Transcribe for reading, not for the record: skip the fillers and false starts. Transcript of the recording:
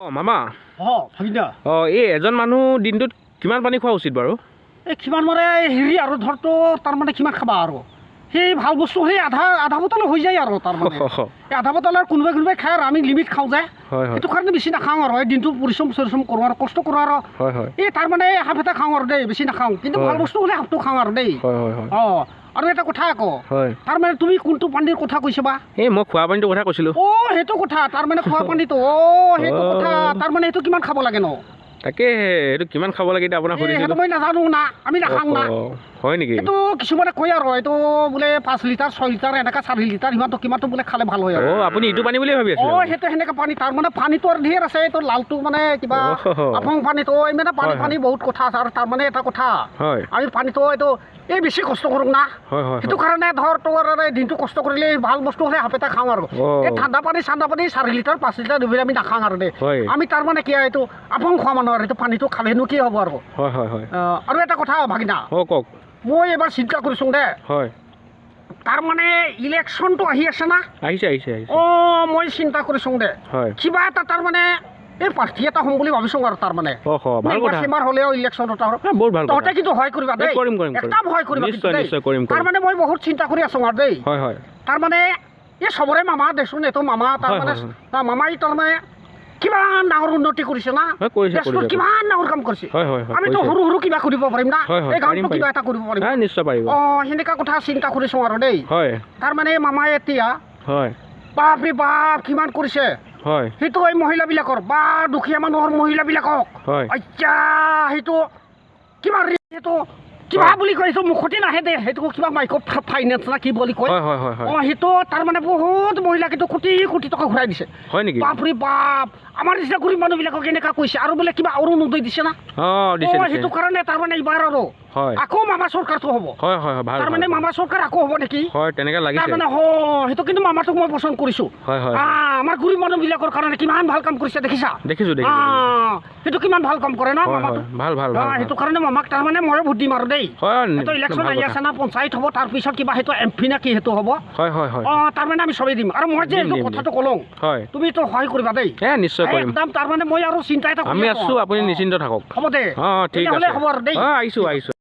মামা ভাগিনা এই এজন মানুহ দিনটোত কিমান পানী খোৱা উচিত বাৰু? এই কিমান মানে হেৰি আৰু ধৰতো তাৰমানে কিমান খাবা আৰু সেই ভাল বস্তু সেই আধা বটল হৈ যায় আৰু তাৰমানে এই আধা বটলৰ কোনোবাই খায় আৰু আমি লিমিট খাওঁ যায় সেইটো কাৰণে বেছি নাখাওঁ আৰু এই দিনটো পৰিশ্ৰম কৰোঁ আৰু কষ্ট কৰোঁ আৰু এই তাৰমানে হাফ এটা খাওঁ আৰু দেই বেছি নাখাওঁ কিন্তু ভাল বস্তু হ'লে হাফটো খাওঁ আৰু দেই আৰু এটা কথা আকৌ তাৰমানে তুমি কোনটো পানীৰ কথা কৈছা বা? এই মই খোৱা পানীটোৰ কথা কৈছিলোঁ। সেইটো কথা তাৰমানে খোৱা পানীটো সেইটো কথা তাৰমানে সেইটো কিমান খাব লাগে ন? তাকে এইটো কিমান খাব লাগে এতিয়া আপোনাক সুধিছিলোঁ। মই নাজানো না আমি নাখাওঁ না। হয় নেকি? এইটো কিছুমানে কয় আৰু এইটো বোলে 5 লিটাৰ 6 লিটাৰ এনেকা 4 লিটাৰ কিমানটো বোলে খালে ভাল হয় আৰু আপুনি এইটো পানী বুলি ভাবি আছে? সেইটো সেনেকা পানী তাৰমানে পানীটো আৰু ঢেৰ আছে এইটো লালটো মানে কিবা আপং পানীটো মানে পানী বহুত কথা আছে আৰু তাৰমানে এটা কথা আমি পানীটো এইটো এই বেছি কষ্ট কৰোঁ না সেইটো কাৰণে ধৰ তোৰ দিনটো কষ্ট কৰিলে ভাল বস্তু হ'লে হাফ এটা খাওঁ আৰু এই ঠাণ্ডা পানী 4 লিটাৰ 5 লিটাৰ দুবিধ আমি নাখাওঁ আৰু দেই আমি তাৰমানে কি এইটো আপং খোৱা মানুহ আৰু এইটো পানীটো খালেনো কি হ'ব আৰু আৰু এটা কথা ভাগিনা কওক। মই এবাৰ চিন্তা কৰিছোঁ দে তাৰমানে ইলেকশ্যনটো আহি আছে না? আহিছে মই চিন্তা কৰিছোঁ দে কিবা এটা তাৰমানে এই প্ৰাৰ্থী এটা হ'ম বুলি ভাবিছোঁ আৰু তাৰমানে চিমাৰ হ'লেও ইলেকশ্যন তহঁতে কিন্তু ভয় কৰিবা দেই এটা ভয় কৰিবা তাৰমানে মই বহুত চিন্তা কৰি আছোঁ আৰু দেই তাৰমানে এই চবৰে মামা দেচোন এইটো মামা তাৰমানে মামাই তাৰমানে কিমান ডাঙৰ উন্নতি কৰিছে না কিমান ডাঙৰ কাম কৰিছে আমিতো সৰু কিবা কৰিব পাৰিম না এই গাঁৱতো কিবা এটা কৰিব পাৰিম নিশ্চয় পাৰিব সেনেকা কথা চিন্তা কৰিছোঁ আৰু দেই তাৰমানে মামাই এতিয়া বাপৰে বাপ কিমান কৰিছে সেইটো এই মহিলাবিলাকৰ বা দুখীয়া মানুহৰ মহিলাবিলাকক আচ্ছা সেইটো কিমান সেইটো কিবা বুলি কয় সেইটো মুখতে নাহে দে সেইটো কিবা মাইক্ৰ' ফাইনেন্স না কি বুলি কয় সেইটো তাৰমানে বহুত মহিলাক এইটো কোটি টকা ঘূৰাই দিছে বাপৰে বাপ আমাৰ নিচিনা গৰীব মানুহবিলাকক এনেকা কৈছে আৰু বোলে কিবা অৰুণোদয় দিছে না সেইটো কাৰণে তাৰমানে এইবাৰ আৰু আকৌ মামা চৰকাৰটো হ'ব তাৰমানে মামা চৰকাৰ আকৌ হ'ব নেকি তাৰমানে সেইটো কিন্তু মামাটোক মই পচন্দ কৰিছোঁ আমাৰ গৰীব মানুহবিলাকৰ কাৰণে কিমান ভাল কাম কৰিছে দেখিছোঁ সেইটো কিমান ভাল কাম কৰে না মামাটো সেইটো কাৰণে মামাক তাৰমানে মই ভোট দিম আৰু দেই সেইটো ইলেকশ্যন আহি আছে না পঞ্চায়ত হ'ব তাৰপিছত কিবা সেইটো MP না কি সেইটো হ'ব তাৰমানে আমি চবেই দিম আৰু মই যে এইটো কথাটো ক'লোঁ তুমিতো সহায় কৰিবা দেই নিশ্চয় একদম তাৰমানে মই আৰু চিন্তা এটা আমি আছোঁ আপুনি নিশ্চিন্ত থাকক হ'ব দে ঠিক আছে হ'ব আৰু দেই আহিছোঁ